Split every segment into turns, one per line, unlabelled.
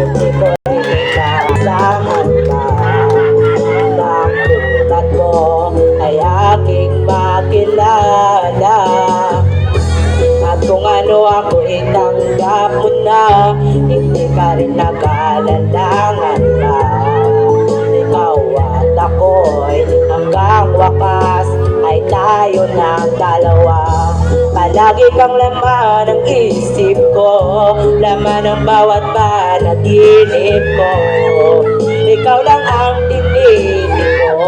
Di ko rin inaasahan pa ng tulad mo ay aking makilala. At kung ano ako itanggap mo na, hindi ka rin nag-aalalangan pa. Ikaw at ako'y hanggang wakas ay tayo ng dalawa. Palagi kang laman ng isip ko, laman ng bawat panaginip ko. Ikaw lang ang tinitig ko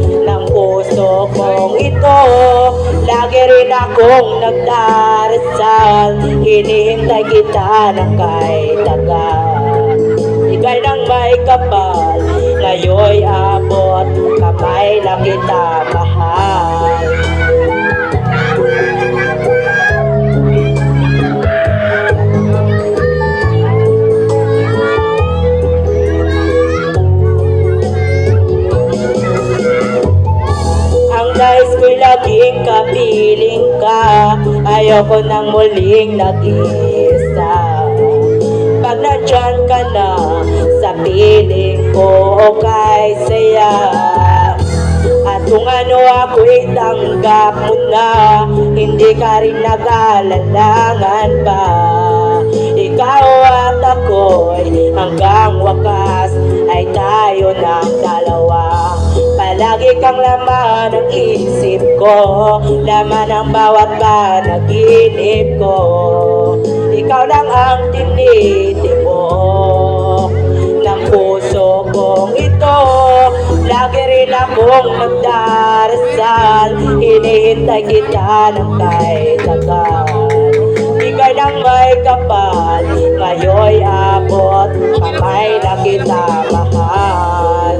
ng puso kong ito. Lagi rin akong nagdarasal, hinihintay kita ng kay tagal. Ika'y nang may kapal, ngayon'y abot, kamay lang kita mahal. Nais ko'y laging kapiling ka, ayoko nang muling nag-iisa. Pag nandyan ka na sa piling ko, okay saya. At kung ano ako'y tanggap mo na, hindi ka rin nag-aalalangan pa. Ikaw at ako'y hanggang wakas ay tayo ng dalawa. Palagi kang laman ng isip ko, laman ng bawat panaginip ko. Ikaw lang ang tinitibok ng puso kong ito. Lagi rin akong nagdarasal, hinihintay kita ng kay tagal. Ika'y nang may kapal, ngayon'y abot, kamay na kita mahal.